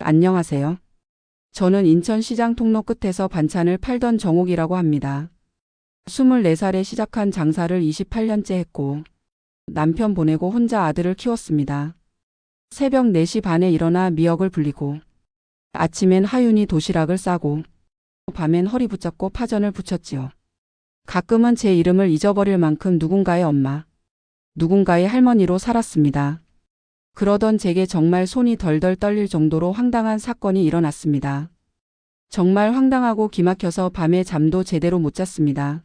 안녕하세요. 저는 인천시장 통로 끝에서 반찬을 팔던 정옥이라고 합니다. 24살에 시작한 장사를 28년째 했고 남편 보내고 혼자 아들을 키웠습니다. 새벽 4시 반에 일어나 미역을 불리고 아침엔 하윤이 도시락을 싸고 밤엔 허리 붙잡고 파전을 부쳤지요. 가끔은 제 이름을 잊어버릴 만큼 누군가의 엄마, 누군가의 할머니로 살았습니다. 그러던 제게 정말 손이 덜덜 떨릴 정도로 황당한 사건이 일어났습니다. 정말 황당하고 기막혀서 밤에 잠도 제대로 못 잤습니다.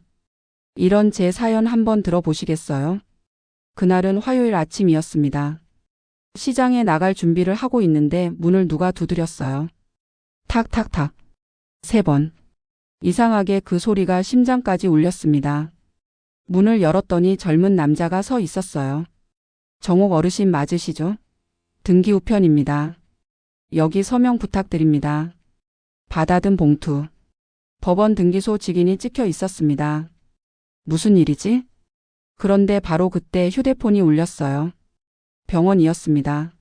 이런 제 사연 한번 들어보시겠어요? 그날은 화요일 아침이었습니다. 시장에 나갈 준비를 하고 있는데 문을 누가 두드렸어요. 탁탁탁. 3번. 이상하게 그 소리가 심장까지 울렸습니다. 문을 열었더니 젊은 남자가 서 있었어요. 정옥 어르신 맞으시죠? 등기 우편입니다. 여기 서명 부탁드립니다. 받아든 봉투. 법원 등기소 직인이 찍혀 있었습니다. 무슨 일이지? 그런데 바로 그때 휴대폰이 울렸어요. 병원이었습니다.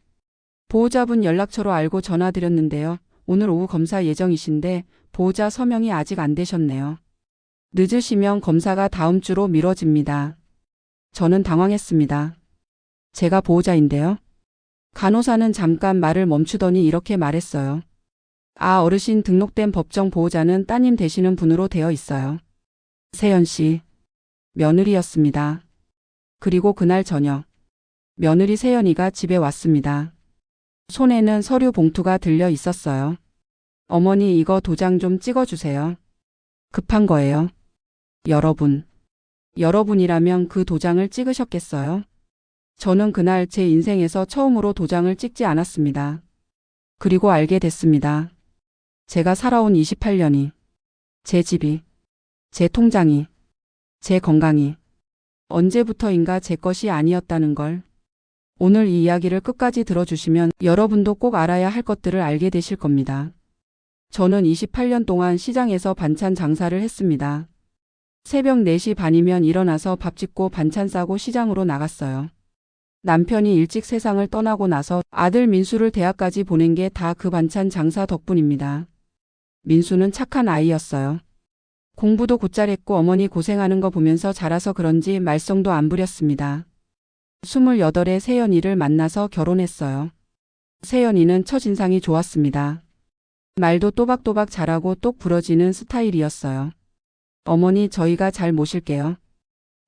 보호자분 연락처로 알고 전화드렸는데요. 오늘 오후 검사 예정이신데 보호자 서명이 아직 안 되셨네요. 늦으시면 검사가 다음 주로 미뤄집니다. 저는 당황했습니다. 제가 보호자인데요. 간호사는 잠깐 말을 멈추더니 이렇게 말했어요. 아, 어르신 등록된 법정 보호자는 따님 되시는 분으로 되어 있어요. 세연 씨. 며느리였습니다. 그리고 그날 저녁 며느리 세연이가 집에 왔습니다. 손에는 서류 봉투가 들려 있었어요. 어머니 이거 도장 좀 찍어주세요. 급한 거예요. 여러분이라면 그 도장을 찍으셨겠어요? 저는 그날 제 인생에서 처음으로 도장을 찍지 않았습니다. 그리고 알게 됐습니다. 제가 살아온 28년이, 제 집이, 제 통장이, 제 건강이 언제부터인가 제 것이 아니었다는 걸. 오늘 이 이야기를 끝까지 들어주시면 여러분도 꼭 알아야 할 것들을 알게 되실 겁니다. 저는 28년 동안 시장에서 반찬 장사를 했습니다. 새벽 4시 반이면 일어나서 밥 짓고 반찬 싸고 시장으로 나갔어요. 남편이 일찍 세상을 떠나고 나서 아들 민수를 대학까지 보낸 게 다 그 반찬 장사 덕분입니다. 민수는 착한 아이였어요. 공부도 곧잘 했고 어머니 고생하는 거 보면서 자라서 그런지 말썽도 안 부렸습니다. 28에 세연이를 만나서 결혼했어요. 세연이는 첫인상이 좋았습니다. 말도 또박또박 잘하고 똑 부러지는 스타일이었어요. 어머니 저희가 잘 모실게요.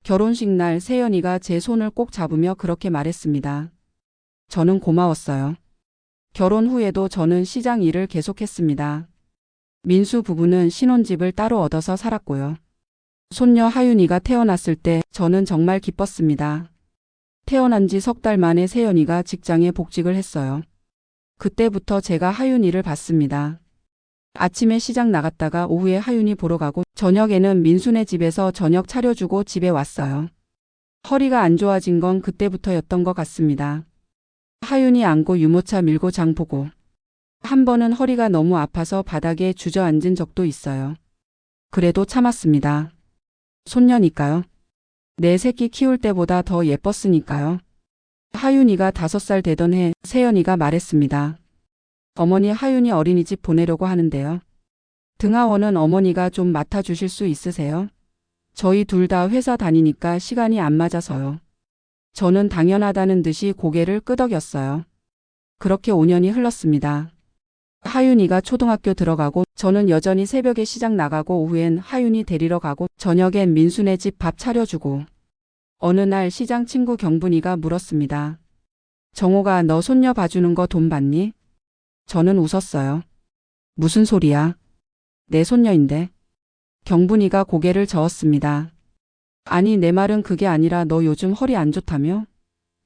결혼식 날 세연이가 제 손을 꼭 잡으며 그렇게 말했습니다. 저는 고마웠어요. 결혼 후에도 저는 시장 일을 계속했습니다. 민수 부부는 신혼집을 따로 얻어서 살았고요. 손녀 하윤이가 태어났을 때 저는 정말 기뻤습니다. 태어난 지 3달 만에 세연이가 직장에 복직을 했어요. 그때부터 제가 하윤이를 봤습니다. 아침에 시장 나갔다가 오후에 하윤이 보러 가고 저녁에는 민수네 집에서 저녁 차려주고 집에 왔어요. 허리가 안 좋아진 건 그때부터였던 것 같습니다. 하윤이 안고 유모차 밀고 장 보고 한 번은 허리가 너무 아파서 바닥에 주저앉은 적도 있어요. 그래도 참았습니다. 손녀니까요. 내 새끼 키울 때보다 더 예뻤으니까요. 하윤이가 5살 되던 해 세연이가 말했습니다. 어머니 하윤이 어린이집 보내려고 하는데요. 등하원은 어머니가 좀 맡아주실 수 있으세요? 저희 둘 다 회사 다니니까 시간이 안 맞아서요. 저는 당연하다는 듯이 고개를 끄덕였어요. 그렇게 5년이 흘렀습니다. 하윤이가 초등학교 들어가고 저는 여전히 새벽에 시장 나가고 오후엔 하윤이 데리러 가고 저녁엔 민수네 집 밥 차려주고 어느 날 시장 친구 경분이가 물었습니다. 정호가 너 손녀 봐주는 거 돈 받니? 저는 웃었어요. 무슨 소리야? 내 손녀인데. 경분이가 고개를 저었습니다. 아니 내 말은 그게 아니라 너 요즘 허리 안 좋다며?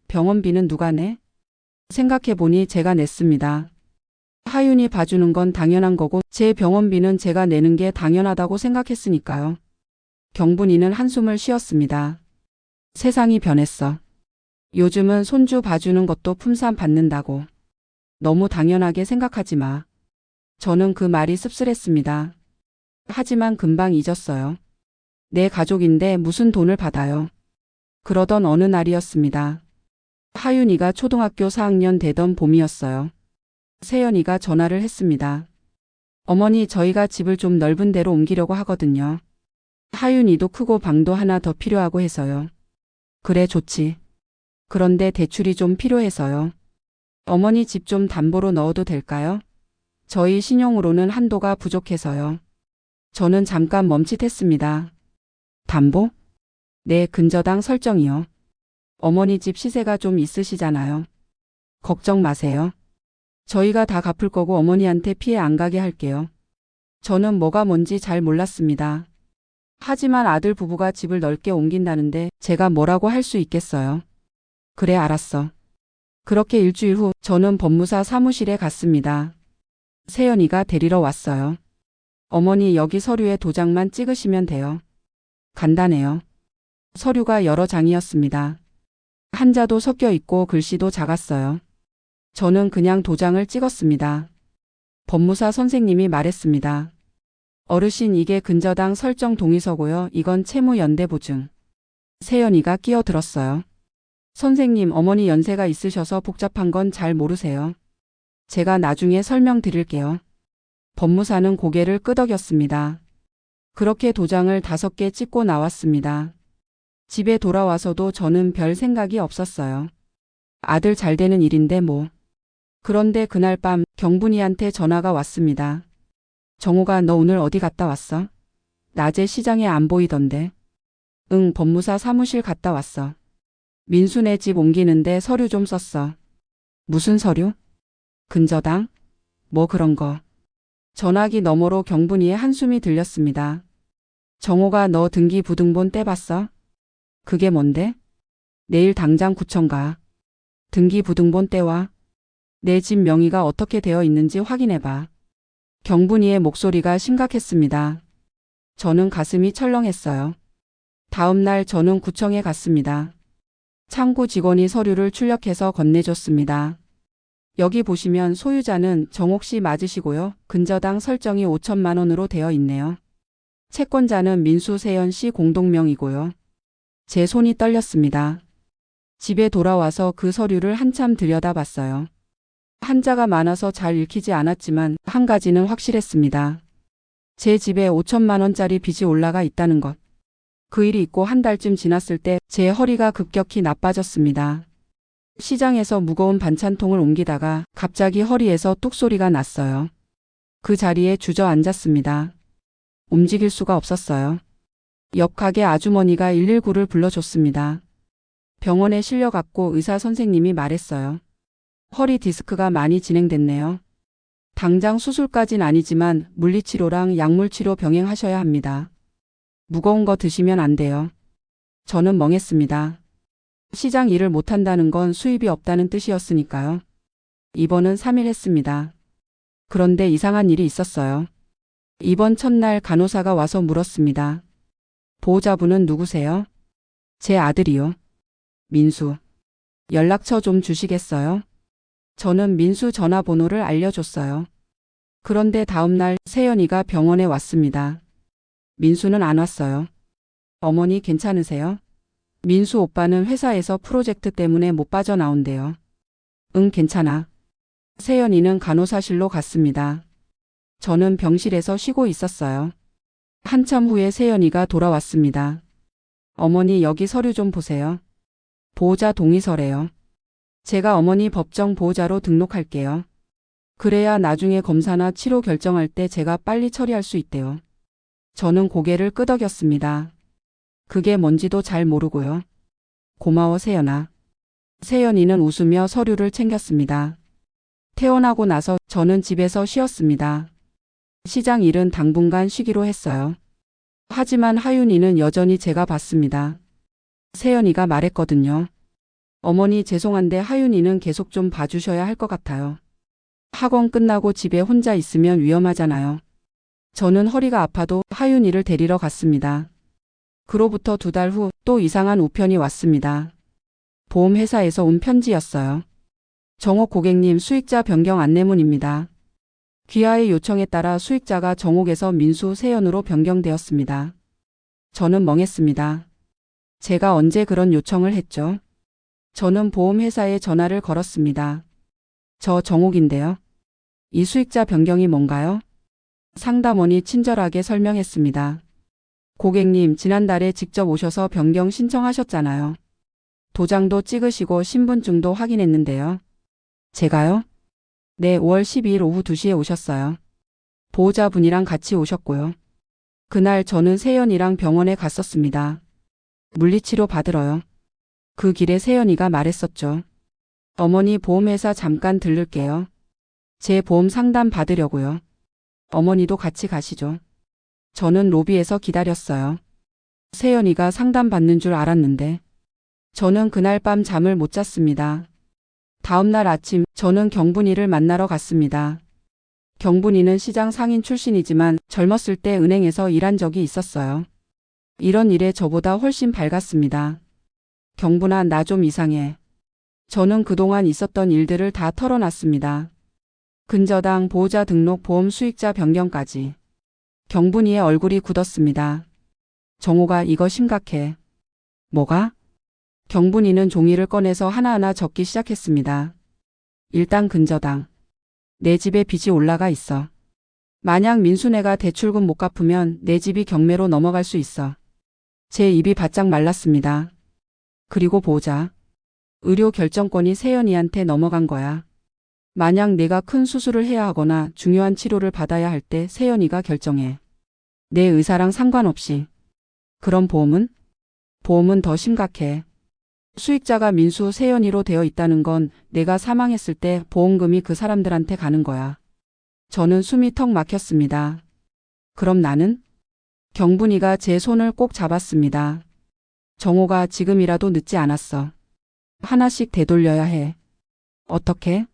병원비는 누가 내? 생각해보니 제가 냈습니다. 하윤이 봐주는 건 당연한 거고 제 병원비는 제가 내는 게 당연하다고 생각했으니까요. 경분이는 한숨을 쉬었습니다. 세상이 변했어. 요즘은 손주 봐주는 것도 품산 받는다고. 너무 당연하게 생각하지 마. 저는 그 말이 씁쓸했습니다. 하지만 금방 잊었어요. 내 가족인데 무슨 돈을 받아요. 그러던 어느 날이었습니다. 하윤이가 초등학교 4학년 되던 봄이었어요. 세연이가 전화를 했습니다. 어머니, 저희가 집을 좀 넓은 데로 옮기려고 하거든요. 하윤이도 크고 방도 하나 더 필요하고 해서요. 그래, 좋지. 그런데 대출이 좀 필요해서요. 어머니, 집 좀 담보로 넣어도 될까요? 저희 신용으로는 한도가 부족해서요. 저는 잠깐 멈칫했습니다. 담보? 네, 근저당 설정이요. 어머니, 집 시세가 좀 있으시잖아요. 걱정 마세요. 저희가 다 갚을 거고 어머니한테 피해 안 가게 할게요. 저는 뭐가 뭔지 잘 몰랐습니다. 하지만 아들 부부가 집을 넓게 옮긴다는데 제가 뭐라고 할 수 있겠어요. 그래, 알았어. 그렇게 일주일 후 저는 법무사 사무실에 갔습니다. 세연이가 데리러 왔어요. 어머니, 여기 서류에 도장만 찍으시면 돼요. 간단해요. 서류가 여러 장이었습니다. 한자도 섞여 있고 글씨도 작았어요. 저는 그냥 도장을 찍었습니다. 법무사 선생님이 말했습니다. 어르신, 이게 근저당 설정 동의서고요. 이건 채무 연대 보증. 세연이가 끼어들었어요. 선생님, 어머니 연세가 있으셔서 복잡한 건 잘 모르세요. 제가 나중에 설명드릴게요. 법무사는 고개를 끄덕였습니다. 그렇게 도장을 5개 찍고 나왔습니다. 집에 돌아와서도 저는 별 생각이 없었어요. 아들 잘 되는 일인데 뭐. 그런데 그날 밤 경분이한테 전화가 왔습니다. 정호가, 너 오늘 어디 갔다 왔어? 낮에 시장에 안 보이던데. 응, 법무사 사무실 갔다 왔어. 민수네 집 옮기는데 서류 좀 썼어. 무슨 서류? 근저당? 뭐 그런 거. 전화기 너머로 경분이의 한숨이 들렸습니다. 정호가, 너 등기부등본 떼봤어? 그게 뭔데? 내일 당장 구청 가. 등기부등본 떼와. 내 집 명의가 어떻게 되어 있는지 확인해봐. 경분이의 목소리가 심각했습니다. 저는 가슴이 철렁했어요. 다음 날 저는 구청에 갔습니다. 창구 직원이 서류를 출력해서 건네줬습니다. 여기 보시면 소유자는 정옥 씨 맞으시고요. 근저당 설정이 5천만 원으로 되어 있네요. 채권자는 민수 세연 씨 공동명이고요. 제 손이 떨렸습니다. 집에 돌아와서 그 서류를 한참 들여다봤어요. 한자가 많아서 잘 읽히지 않았지만 한 가지는 확실했습니다. 제 집에 5천만 원짜리 빚이 올라가 있다는 것. 그 일이 있고 한 달쯤 지났을 때 제 허리가 급격히 나빠졌습니다. 시장에서 무거운 반찬통을 옮기다가 갑자기 허리에서 뚝소리가 났어요. 그 자리에 주저앉았습니다. 움직일 수가 없었어요. 옆 가게 아주머니가 119를 불러줬습니다. 병원에 실려갔고 의사 선생님이 말했어요. 허리 디스크가 많이 진행됐네요. 당장 수술까진 아니지만 물리치료랑 약물치료 병행하셔야 합니다. 무거운 거 드시면 안 돼요. 저는 멍했습니다. 시장 일을 못한다는 건 수입이 없다는 뜻이었으니까요. 입원은 3일 했습니다. 그런데 이상한 일이 있었어요. 입원 첫날 간호사가 와서 물었습니다. 보호자분은 누구세요? 제 아들이요. 민수. 연락처 좀 주시겠어요? 저는 민수 전화번호를 알려줬어요. 그런데 다음날 세연이가 병원에 왔습니다. 민수는 안 왔어요. 어머니, 괜찮으세요? 민수 오빠는 회사에서 프로젝트 때문에 못 빠져나온대요. 응, 괜찮아. 세연이는 간호사실로 갔습니다. 저는 병실에서 쉬고 있었어요. 한참 후에 세연이가 돌아왔습니다. 어머니, 여기 서류 좀 보세요. 보호자 동의서래요. 제가 어머니 법정 보호자로 등록할게요. 그래야 나중에 검사나 치료 결정할 때 제가 빨리 처리할 수 있대요. 저는 고개를 끄덕였습니다. 그게 뭔지도 잘 모르고요. 고마워, 세연아. 세연이는 웃으며 서류를 챙겼습니다. 퇴원하고 나서 저는 집에서 쉬었습니다. 시장 일은 당분간 쉬기로 했어요. 하지만 하윤이는 여전히 제가 봤습니다. 세연이가 말했거든요. 어머니, 죄송한데 하윤이는 계속 좀 봐주셔야 할 것 같아요. 학원 끝나고 집에 혼자 있으면 위험하잖아요. 저는 허리가 아파도 하윤이를 데리러 갔습니다. 그로부터 2달 후 또 이상한 우편이 왔습니다. 보험회사에서 온 편지였어요. 정옥 고객님, 수익자 변경 안내문입니다. 귀하의 요청에 따라 수익자가 정옥에서 민수 세연으로 변경되었습니다. 저는 멍했습니다. 제가 언제 그런 요청을 했죠? 저는 보험회사에 전화를 걸었습니다. 저 정옥인데요. 이 수익자 변경이 뭔가요? 상담원이 친절하게 설명했습니다. 고객님, 지난달에 직접 오셔서 변경 신청하셨잖아요. 도장도 찍으시고 신분증도 확인했는데요. 제가요? 네, 5월 12일 오후 2시에 오셨어요. 보호자분이랑 같이 오셨고요. 그날 저는 세연이랑 병원에 갔었습니다. 물리치료 받으러요. 그 길에 세연이가 말했었죠. 어머니 보험회사 잠깐 들를게요. 제 보험 상담 받으려고요. 어머니도 같이 가시죠. 저는 로비에서 기다렸어요. 세연이가 상담 받는 줄 알았는데 저는 그날 밤 잠을 못 잤습니다. 다음날 아침 저는 경분이를 만나러 갔습니다. 경분이는 시장 상인 출신이지만 젊었을 때 은행에서 일한 적이 있었어요. 이런 일에 저보다 훨씬 밝았습니다. 경분아, 나 좀 이상해. 저는 그동안 있었던 일들을 다 털어놨습니다. 근저당 보호자 등록 보험 수익자 변경까지. 경분이의 얼굴이 굳었습니다. 정호가, 이거 심각해. 뭐가? 경분이는 종이를 꺼내서 하나하나 적기 시작했습니다. 일단 근저당. 내 집에 빚이 올라가 있어. 만약 민수네가 대출금 못 갚으면 내 집이 경매로 넘어갈 수 있어. 제 입이 바짝 말랐습니다. 그리고 보호자. 의료 결정권이 세연이한테 넘어간 거야. 만약 내가 큰 수술을 해야 하거나 중요한 치료를 받아야 할 때 세연이가 결정해. 내 의사랑 상관없이. 그럼 보험은? 보험은 더 심각해. 수익자가 민수 세연이로 되어 있다는 건 내가 사망했을 때 보험금이 그 사람들한테 가는 거야. 저는 숨이 턱 막혔습니다. 그럼 나는? 경분이가 제 손을 꼭 잡았습니다. 정호가, 지금이라도 늦지 않았어. 하나씩 되돌려야 해. 어떻게?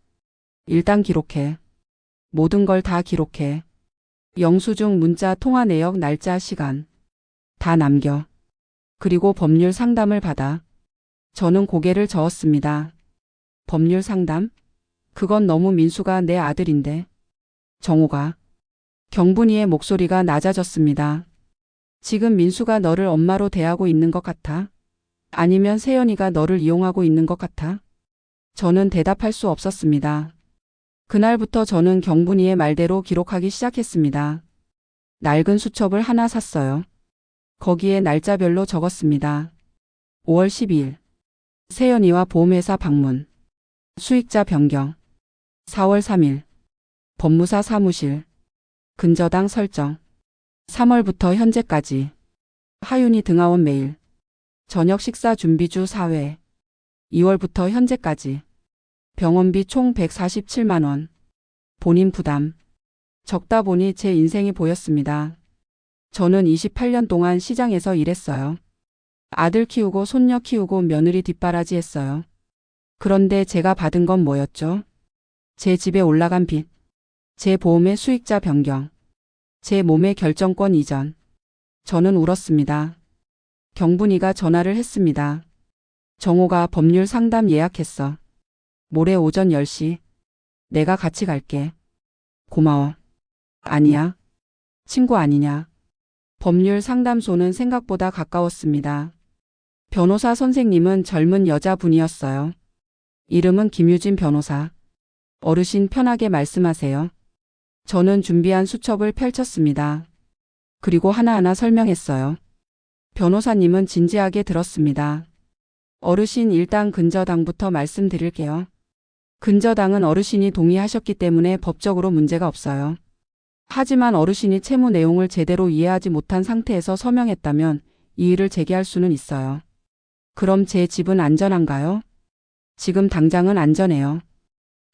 일단 기록해. 모든 걸 다 기록해. 영수증, 문자, 통화 내역, 날짜, 시간. 다 남겨. 그리고 법률 상담을 받아. 저는 고개를 저었습니다. 법률 상담? 그건 너무 민수가 내 아들인데. 정호가. 경분이의 목소리가 낮아졌습니다. 지금 민수가 너를 엄마로 대하고 있는 것 같아? 아니면 세연이가 너를 이용하고 있는 것 같아? 저는 대답할 수 없었습니다. 그날부터 저는 경분이의 말대로 기록하기 시작했습니다. 낡은 수첩을 하나 샀어요. 거기에 날짜별로 적었습니다. 5월 12일. 세연이와 보험회사 방문. 수익자 변경. 4월 3일. 법무사 사무실. 근저당 설정. 3월부터 현재까지. 하윤이 등하원 메일. 저녁 식사 준비주 4회. 2월부터 현재까지. 병원비 총 147만 원. 본인 부담. 적다 보니 제 인생이 보였습니다. 저는 28년 동안 시장에서 일했어요. 아들 키우고 손녀 키우고 며느리 뒷바라지 했어요. 그런데 제가 받은 건 뭐였죠? 제 집에 올라간 빚. 제 보험의 수익자 변경. 제 몸의 결정권 이전. 저는 울었습니다. 경분이가 전화를 했습니다. 정호가 법률 상담 예약했어. 모레 오전 10시. 내가 같이 갈게. 고마워. 아니야. 친구 아니냐. 법률 상담소는 생각보다 가까웠습니다. 변호사 선생님은 젊은 여자분이었어요. 이름은 김유진 변호사. 어르신 편하게 말씀하세요. 저는 준비한 수첩을 펼쳤습니다. 그리고 하나하나 설명했어요. 변호사님은 진지하게 들었습니다. 어르신, 일단 근저당부터 말씀드릴게요. 근저당은 어르신이 동의하셨기 때문에 법적으로 문제가 없어요. 하지만 어르신이 채무 내용을 제대로 이해하지 못한 상태에서 서명했다면 이의를 제기할 수는 있어요. 그럼 제 집은 안전한가요? 지금 당장은 안전해요.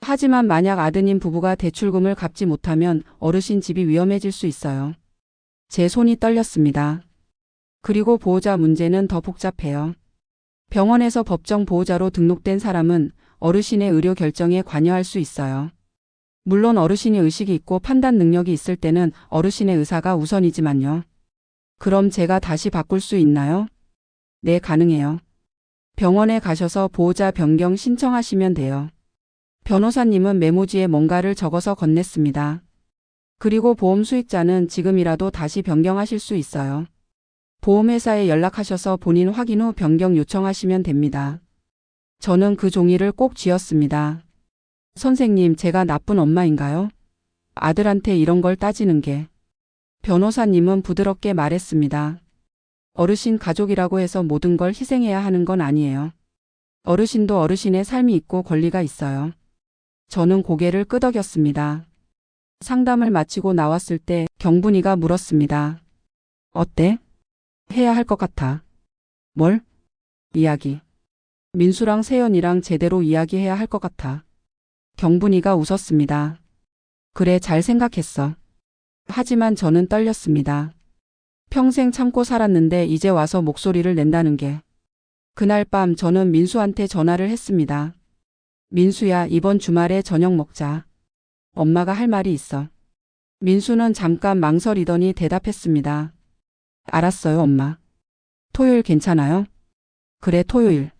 하지만 만약 아드님 부부가 대출금을 갚지 못하면 어르신 집이 위험해질 수 있어요. 제 손이 떨렸습니다. 그리고 보호자 문제는 더 복잡해요. 병원에서 법정 보호자로 등록된 사람은 어르신의 의료 결정에 관여할 수 있어요. 물론 어르신이 의식이 있고 판단 능력이 있을 때는 어르신의 의사가 우선이지만요. 그럼 제가 다시 바꿀 수 있나요? 네, 가능해요. 병원에 가셔서 보호자 변경 신청하시면 돼요. 변호사님은 메모지에 뭔가를 적어서 건넸습니다. 그리고 보험 수익자는 지금이라도 다시 변경하실 수 있어요. 보험회사에 연락하셔서 본인 확인 후 변경 요청하시면 됩니다. 저는 그 종이를 꼭 쥐었습니다. 선생님, 제가 나쁜 엄마인가요? 아들한테 이런 걸 따지는 게. 변호사님은 부드럽게 말했습니다. 어르신 가족이라고 해서 모든 걸 희생해야 하는 건 아니에요. 어르신도 어르신의 삶이 있고 권리가 있어요. 저는 고개를 끄덕였습니다. 상담을 마치고 나왔을 때 경분이가 물었습니다. 어때? 해야 할 것 같아. 뭘? 이야기. 민수랑 세연이랑 제대로 이야기해야 할 것 같아. 경분이가 웃었습니다. 그래, 잘 생각했어. 하지만 저는 떨렸습니다. 평생 참고 살았는데 이제 와서 목소리를 낸다는 게. 그날 밤 저는 민수한테 전화를 했습니다. 민수야, 이번 주말에 저녁 먹자. 엄마가 할 말이 있어. 민수는 잠깐 망설이더니 대답했습니다. 알았어요, 엄마. 토요일 괜찮아요? 그래, 토요일.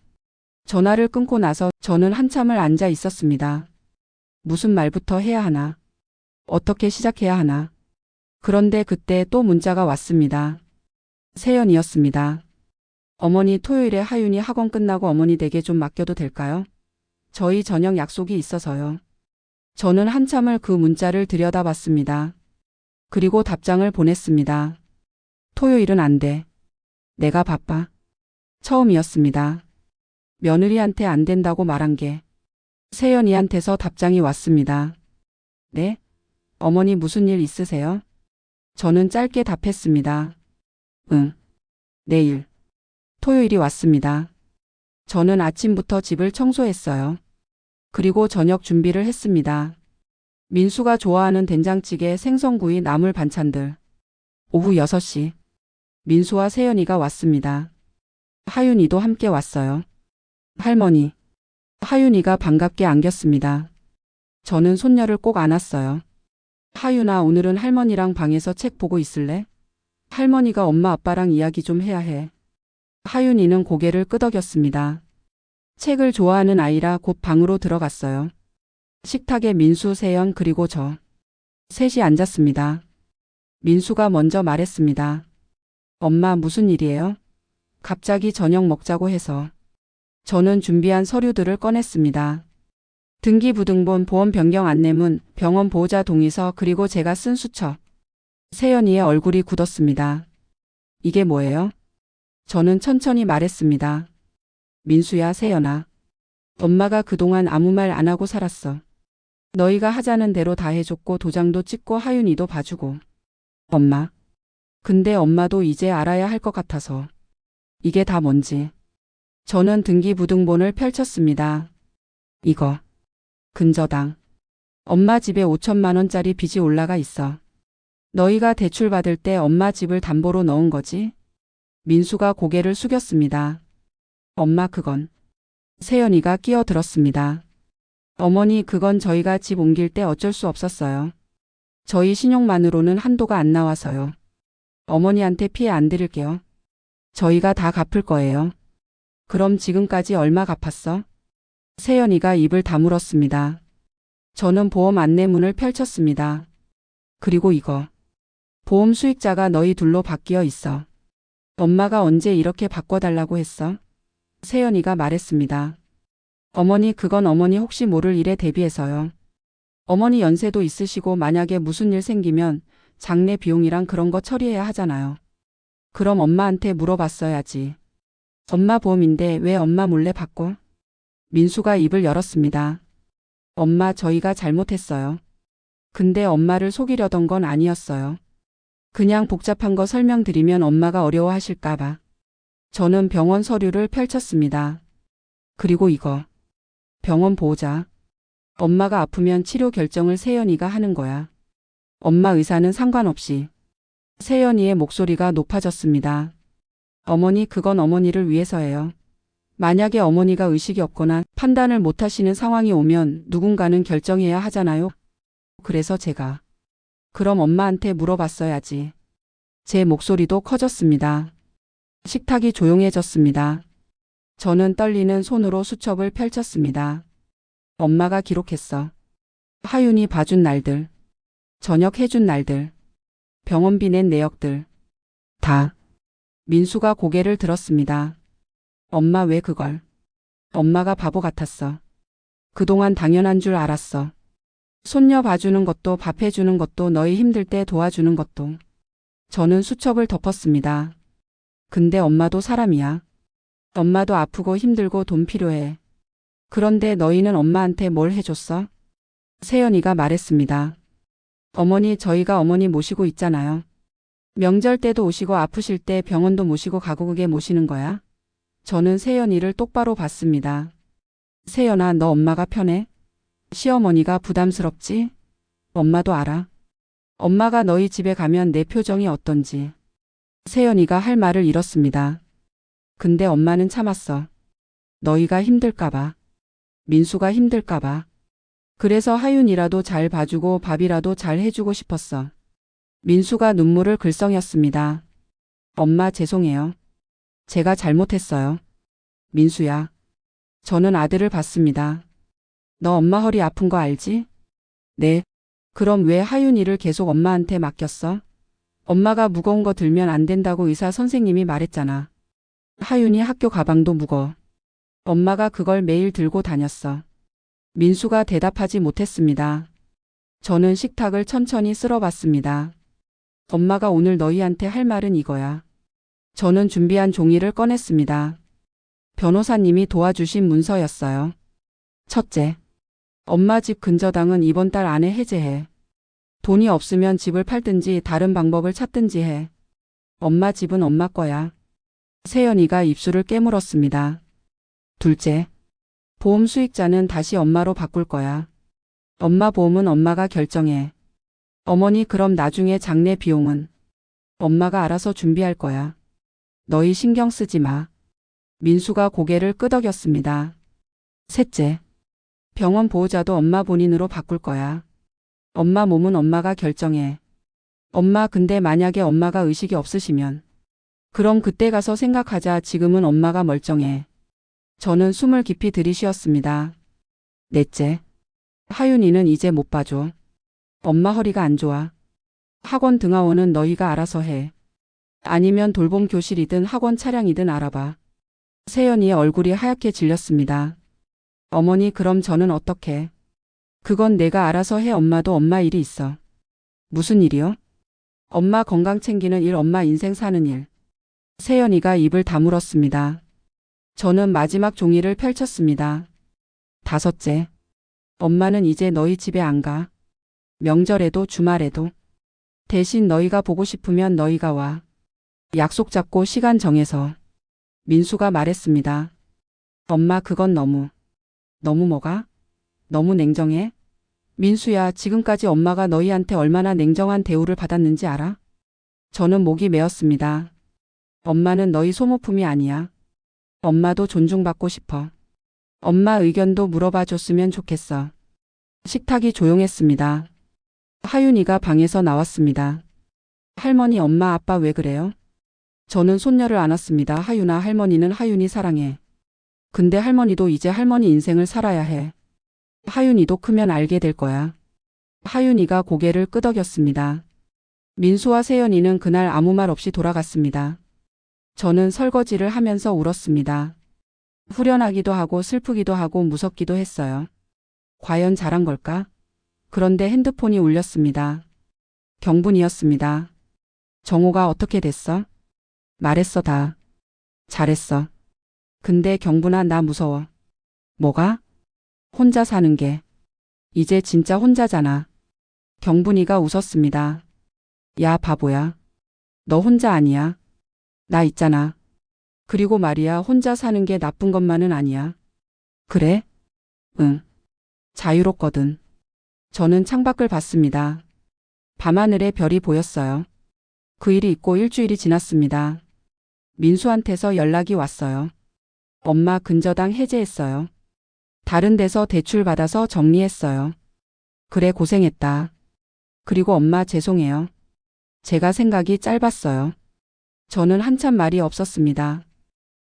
전화를 끊고 나서 저는 한참을 앉아 있었습니다. 무슨 말부터 해야 하나? 어떻게 시작해야 하나? 그런데 그때 또 문자가 왔습니다. 세연이었습니다. 어머니, 토요일에 하윤이 학원 끝나고 어머니 댁에 좀 맡겨도 될까요? 저희 저녁 약속이 있어서요. 저는 한참을 그 문자를 들여다봤습니다. 그리고 답장을 보냈습니다. 토요일은 안 돼. 내가 바빠. 처음이었습니다. 며느리한테 안 된다고 말한 게. 세연이한테서 답장이 왔습니다. 네? 어머니 무슨 일 있으세요? 저는 짧게 답했습니다. 응. 내일. 토요일이 왔습니다. 저는 아침부터 집을 청소했어요. 그리고 저녁 준비를 했습니다. 민수가 좋아하는 된장찌개, 생선구이, 나물 반찬들. 오후 6시. 민수와 세연이가 왔습니다. 하윤이도 함께 왔어요. 할머니. 하윤이가 반갑게 안겼습니다. 저는 손녀를 꼭 안았어요. 하윤아, 오늘은 할머니랑 방에서 책 보고 있을래? 할머니가 엄마 아빠랑 이야기 좀 해야 해. 하윤이는 고개를 끄덕였습니다. 책을 좋아하는 아이라 곧 방으로 들어갔어요. 식탁에 민수, 세연 그리고 저. 셋이 앉았습니다. 민수가 먼저 말했습니다. 엄마, 무슨 일이에요? 갑자기 저녁 먹자고 해서. 저는 준비한 서류들을 꺼냈습니다. 등기부등본, 보험 변경 안내문, 병원 보호자 동의서 그리고 제가 쓴 수첩. 세연이의 얼굴이 굳었습니다. 이게 뭐예요? 저는 천천히 말했습니다. 민수야, 세연아. 엄마가 그동안 아무 말 안 하고 살았어. 너희가 하자는 대로 다 해줬고 도장도 찍고 하윤이도 봐주고. 엄마. 근데 엄마도 이제 알아야 할 것 같아서. 이게 다 뭔지. 저는 등기부등본을 펼쳤습니다. 이거. 근저당. 엄마 집에 5천만 원짜리 빚이 올라가 있어. 너희가 대출 받을 때 엄마 집을 담보로 넣은 거지? 민수가 고개를 숙였습니다. 엄마, 그건. 세연이가 끼어들었습니다. 어머니, 그건 저희가 집 옮길 때 어쩔 수 없었어요. 저희 신용만으로는 한도가 안 나와서요. 어머니한테 피해 안 드릴게요. 저희가 다 갚을 거예요. 그럼 지금까지 얼마 갚았어? 세연이가 입을 다물었습니다. 저는 보험 안내문을 펼쳤습니다. 그리고 이거. 보험 수익자가 너희 둘로 바뀌어 있어. 엄마가 언제 이렇게 바꿔달라고 했어? 세연이가 말했습니다. 어머니, 그건 어머니 혹시 모를 일에 대비해서요. 어머니 연세도 있으시고 만약에 무슨 일 생기면 장례 비용이랑 그런 거 처리해야 하잖아요. 그럼 엄마한테 물어봤어야지. 엄마 보험인데 왜 엄마 몰래 받고? 민수가 입을 열었습니다. 엄마, 저희가 잘못했어요. 근데 엄마를 속이려던 건 아니었어요. 그냥 복잡한 거 설명드리면 엄마가 어려워하실까봐. 저는 병원 서류를 펼쳤습니다. 그리고 이거. 병원 보호자. 엄마가 아프면 치료 결정을 세연이가 하는 거야. 엄마 의사는 상관없이. 세연이의 목소리가 높아졌습니다. 어머니, 그건 어머니를 위해서예요. 만약에 어머니가 의식이 없거나 판단을 못하시는 상황이 오면 누군가는 결정해야 하잖아요. 그래서 제가. 그럼 엄마한테 물어봤어야지. 제 목소리도 커졌습니다. 식탁이 조용해졌습니다. 저는 떨리는 손으로 수첩을 펼쳤습니다. 엄마가 기록했어. 하윤이 봐준 날들. 저녁 해준 날들. 병원비 낸 내역들. 다. 민수가 고개를 들었습니다. 엄마, 왜 그걸? 엄마가 바보 같았어. 그동안 당연한 줄 알았어. 손녀 봐주는 것도 밥 해주는 것도 너희 힘들 때 도와주는 것도. 저는 수첩을 덮었습니다. 근데 엄마도 사람이야. 엄마도 아프고 힘들고 돈 필요해. 그런데 너희는 엄마한테 뭘 해줬어? 세연이가 말했습니다. 어머니, 저희가 어머니 모시고 있잖아요. 명절 때도 오시고 아프실 때 병원도 모시고 가곡에 모시는 거야. 저는 세연이를 똑바로 봤습니다. 세연아, 너 엄마가 편해? 시어머니가 부담스럽지? 엄마도 알아. 엄마가 너희 집에 가면 내 표정이 어떤지. 세연이가 할 말을 잃었습니다. 근데 엄마는 참았어. 너희가 힘들까봐. 민수가 힘들까봐. 그래서 하윤이라도 잘 봐주고 밥이라도 잘 해주고 싶었어. 민수가 눈물을 글썽였습니다. 엄마, 죄송해요. 제가 잘못했어요. 민수야. 저는 아들을 봤습니다. 너 엄마 허리 아픈 거 알지? 네. 그럼 왜 하윤이를 계속 엄마한테 맡겼어? 엄마가 무거운 거 들면 안 된다고 의사 선생님이 말했잖아. 하윤이 학교 가방도 무거워. 엄마가 그걸 매일 들고 다녔어. 민수가 대답하지 못했습니다. 저는 식탁을 천천히 쓸어봤습니다. 엄마가 오늘 너희한테 할 말은 이거야. 저는 준비한 종이를 꺼냈습니다. 변호사님이 도와주신 문서였어요. 첫째, 엄마 집 근저당은 이번 달 안에 해제해. 돈이 없으면 집을 팔든지 다른 방법을 찾든지 해. 엄마 집은 엄마 거야. 세연이가 입술을 깨물었습니다. 둘째, 보험 수익자는 다시 엄마로 바꿀 거야. 엄마 보험은 엄마가 결정해. 어머니, 그럼 나중에 장례 비용은 엄마가 알아서 준비할 거야. 너희 신경 쓰지 마. 민수가 고개를 끄덕였습니다. 셋째, 병원 보호자도 엄마 본인으로 바꿀 거야. 엄마 몸은 엄마가 결정해. 엄마, 근데 만약에 엄마가 의식이 없으시면 그럼 그때 가서 생각하자. 지금은 엄마가 멀쩡해. 저는 숨을 깊이 들이쉬었습니다. 넷째, 하윤이는 이제 못 봐줘. 엄마 허리가 안 좋아. 학원 등하원은 너희가 알아서 해. 아니면 돌봄 교실이든 학원 차량이든 알아봐. 세연이의 얼굴이 하얗게 질렸습니다. 어머니, 그럼 저는 어떻게? 그건 내가 알아서 해. 엄마도 엄마 일이 있어. 무슨 일이요? 엄마 건강 챙기는 일, 엄마 인생 사는 일. 세연이가 입을 다물었습니다. 저는 마지막 종이를 펼쳤습니다. 다섯째, 엄마는 이제 너희 집에 안 가. 명절에도 주말에도. 대신 너희가 보고 싶으면 너희가 와. 약속 잡고 시간 정해서. 민수가 말했습니다. 엄마, 그건 너무 뭐가? 너무 냉정해? 민수야, 지금까지 엄마가 너희한테 얼마나 냉정한 대우를 받았는지 알아? 저는 목이 메었습니다. 엄마는 너희 소모품이 아니야. 엄마도 존중받고 싶어. 엄마 의견도 물어봐 줬으면 좋겠어. 식탁이 조용했습니다. 하윤이가 방에서 나왔습니다. 할머니, 엄마, 아빠 왜 그래요? 저는 손녀를 안았습니다. 하윤아, 할머니는 하윤이 사랑해. 근데 할머니도 이제 할머니 인생을 살아야 해. 하윤이도 크면 알게 될 거야. 하윤이가 고개를 끄덕였습니다. 민수와 세연이는 그날 아무 말 없이 돌아갔습니다. 저는 설거지를 하면서 울었습니다. 후련하기도 하고 슬프기도 하고 무섭기도 했어요. 과연 잘한 걸까? 그런데 핸드폰이 울렸습니다. 경분이었습니다. 정호가 어떻게 됐어? 말했어, 다. 잘했어. 근데 경분아, 나 무서워. 뭐가? 혼자 사는 게. 이제 진짜 혼자잖아. 경분이가 웃었습니다. 야, 바보야. 너 혼자 아니야. 나 있잖아. 그리고 말이야, 혼자 사는 게 나쁜 것만은 아니야. 그래? 응. 자유롭거든. 저는 창밖을 봤습니다. 밤하늘에 별이 보였어요. 그 일이 있고 일주일이 지났습니다. 민수한테서 연락이 왔어요. 엄마 근저당 해제했어요. 다른 데서 대출 받아서 정리했어요. 그래, 고생했다. 그리고 엄마, 죄송해요. 제가 생각이 짧았어요. 저는 한참 말이 없었습니다.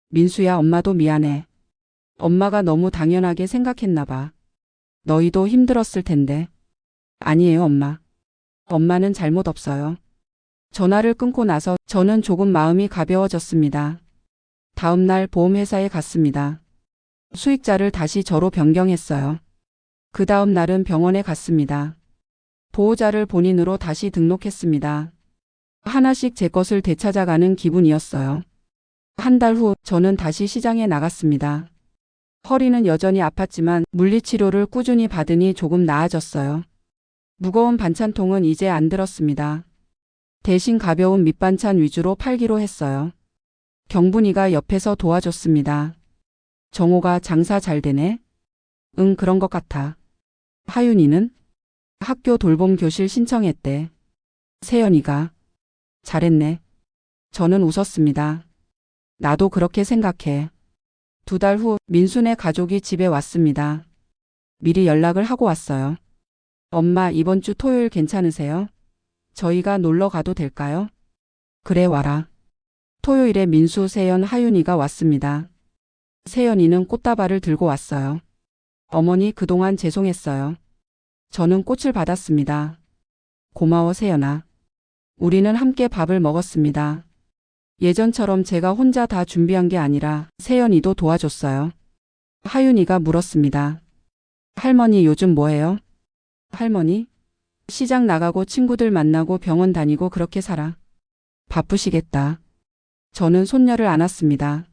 민수야, 엄마도 미안해. 엄마가 너무 당연하게 생각했나 봐. 너희도 힘들었을 텐데. 아니에요, 엄마. 엄마는 잘못 없어요. 전화를 끊고 나서 저는 조금 마음이 가벼워졌습니다. 다음 날 보험회사에 갔습니다. 수익자를 다시 저로 변경했어요. 그 다음 날은 병원에 갔습니다. 보호자를 본인으로 다시 등록했습니다. 하나씩 제 것을 되찾아가는 기분이었어요. 한 달 후 저는 다시 시장에 나갔습니다. 허리는 여전히 아팠지만 물리치료를 꾸준히 받으니 조금 나아졌어요. 무거운 반찬통은 이제 안 들었습니다. 대신 가벼운 밑반찬 위주로 팔기로 했어요. 경분이가 옆에서 도와줬습니다. 정호가 장사 잘 되네? 응, 그런 것 같아. 하윤이는? 학교 돌봄 교실 신청했대. 세연이가? 잘했네. 저는 웃었습니다. 나도 그렇게 생각해. 2달 후 민수네 가족이 집에 왔습니다. 미리 연락을 하고 왔어요. 엄마, 이번 주 토요일 괜찮으세요? 저희가 놀러 가도 될까요? 그래, 와라. 토요일에 민수, 세연, 하윤이가 왔습니다. 세연이는 꽃다발을 들고 왔어요. 어머니, 그동안 죄송했어요. 저는 꽃을 받았습니다. 고마워, 세연아. 우리는 함께 밥을 먹었습니다. 예전처럼 제가 혼자 다 준비한 게 아니라 세연이도 도와줬어요. 하윤이가 물었습니다. 할머니 요즘 뭐해요? 할머니? 시장 나가고 친구들 만나고 병원 다니고 그렇게 살아. 바쁘시겠다. 저는 손녀를 안았습니다.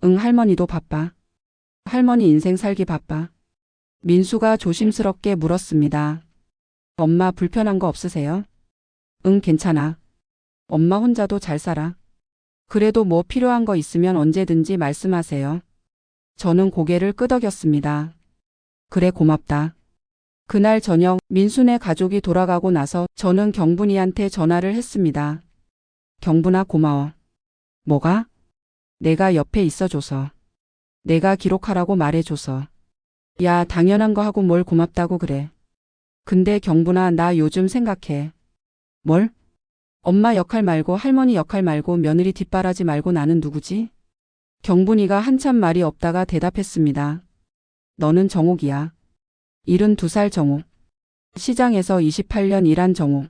응, 할머니도 바빠. 할머니 인생 살기 바빠. 민수가 조심스럽게 물었습니다. 엄마 불편한 거 없으세요? 응, 괜찮아. 엄마 혼자도 잘 살아. 그래도 뭐 필요한 거 있으면 언제든지 말씀하세요. 저는 고개를 끄덕였습니다. 그래, 고맙다. 그날 저녁 민수네 가족이 돌아가고 나서 저는 경분이한테 전화를 했습니다. 경분아, 고마워. 뭐가? 내가 옆에 있어줘서. 내가 기록하라고 말해줘서. 야, 당연한 거 하고 뭘 고맙다고 그래. 근데 경분아, 나 요즘 생각해. 뭘? 엄마 역할 말고 할머니 역할 말고 며느리 뒷바라지 말고 나는 누구지? 경분이가 한참 말이 없다가 대답했습니다. 너는 정옥이야. 72살 정옥. 시장에서 28년 일한 정옥.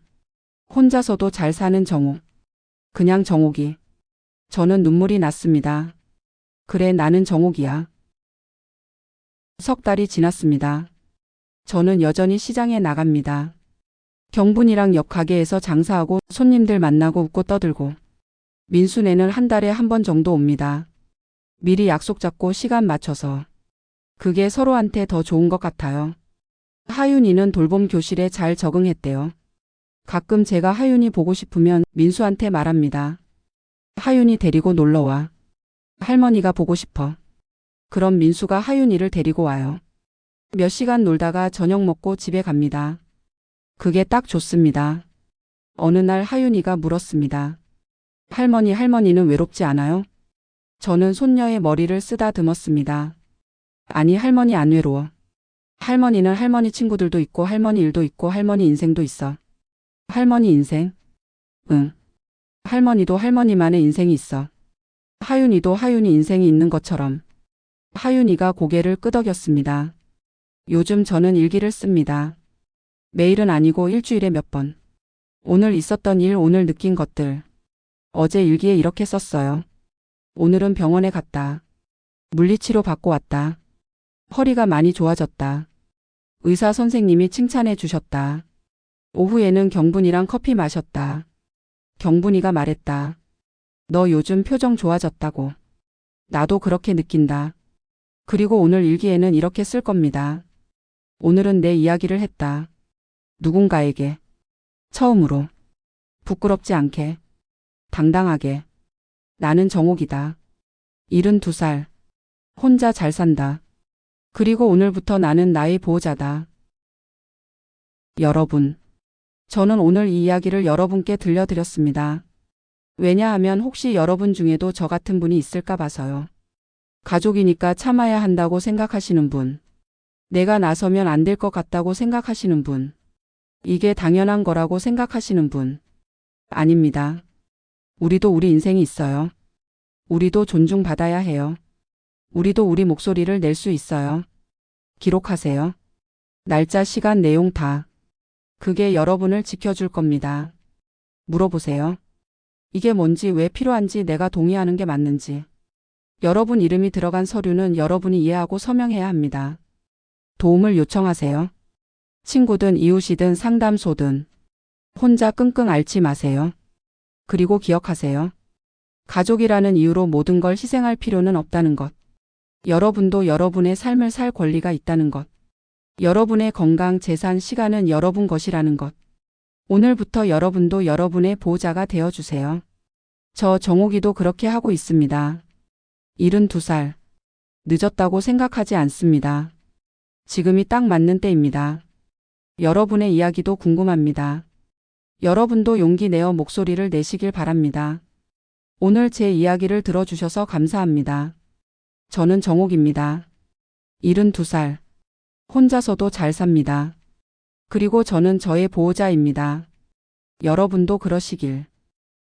혼자서도 잘 사는 정옥. 그냥 정옥이. 저는 눈물이 났습니다. 그래, 나는 정옥이야. 석 달이 지났습니다. 저는 여전히 시장에 나갑니다. 경분이랑 옆 가게에서 장사하고 손님들 만나고 웃고 떠들고. 민수네는 한 달에 한 번 정도 옵니다. 미리 약속 잡고 시간 맞춰서. 그게 서로한테 더 좋은 것 같아요. 하윤이는 돌봄 교실에 잘 적응했대요. 가끔 제가 하윤이 보고 싶으면 민수한테 말합니다. 하윤이 데리고 놀러와. 할머니가 보고 싶어. 그럼 민수가 하윤이를 데리고 와요. 몇 시간 놀다가 저녁 먹고 집에 갑니다. 그게 딱 좋습니다. 어느 날 하윤이가 물었습니다. 할머니는 외롭지 않아요? 저는 손녀의 머리를 쓰다듬었습니다. 아니, 할머니 안 외로워. 할머니는 할머니 친구들도 있고 할머니 일도 있고 할머니 인생도 있어. 할머니 인생? 응. 할머니도 할머니만의 인생이 있어. 하윤이도 하윤이 인생이 있는 것처럼. 하윤이가 고개를 끄덕였습니다. 요즘 저는 일기를 씁니다. 매일은 아니고 일주일에 몇 번. 오늘 있었던 일, 오늘 느낀 것들. 어제 일기에 이렇게 썼어요. 오늘은 병원에 갔다. 물리치료 받고 왔다. 허리가 많이 좋아졌다. 의사 선생님이 칭찬해 주셨다. 오후에는 경분이랑 커피 마셨다. 경분이가 말했다. 너 요즘 표정 좋아졌다고. 나도 그렇게 느낀다. 그리고 오늘 일기에는 이렇게 쓸 겁니다. 오늘은 내 이야기를 했다. 누군가에게. 처음으로. 부끄럽지 않게. 당당하게. 나는 정옥이다. 72살. 혼자 잘 산다. 그리고 오늘부터 나는 나의 보호자다. 여러분. 저는 오늘 이 이야기를 여러분께 들려드렸습니다. 왜냐하면 혹시 여러분 중에도 저 같은 분이 있을까 봐서요. 가족이니까 참아야 한다고 생각하시는 분. 내가 나서면 안 될 것 같다고 생각하시는 분. 이게 당연한 거라고 생각하시는 분. 아닙니다. 우리도 우리 인생이 있어요. 우리도 존중받아야 해요. 우리도 우리 목소리를 낼 수 있어요. 기록하세요. 날짜, 시간, 내용 다. 그게 여러분을 지켜줄 겁니다. 물어보세요. 이게 뭔지, 왜 필요한지, 내가 동의하는 게 맞는지. 여러분 이름이 들어간 서류는 여러분이 이해하고 서명해야 합니다. 도움을 요청하세요. 친구든 이웃이든 상담소든 혼자 끙끙 앓지 마세요. 그리고 기억하세요. 가족이라는 이유로 모든 걸 희생할 필요는 없다는 것. 여러분도 여러분의 삶을 살 권리가 있다는 것. 여러분의 건강, 재산, 시간은 여러분 것이라는 것. 오늘부터 여러분도 여러분의 보호자가 되어주세요. 저 정옥이도 그렇게 하고 있습니다. 72살. 늦었다고 생각하지 않습니다. 지금이 딱 맞는 때입니다. 여러분의 이야기도 궁금합니다. 여러분도 용기 내어 목소리를 내시길 바랍니다. 오늘 제 이야기를 들어주셔서 감사합니다. 저는 정옥입니다. 72살. 혼자서도 잘 삽니다. 그리고 저는 저의 보호자입니다. 여러분도 그러시길.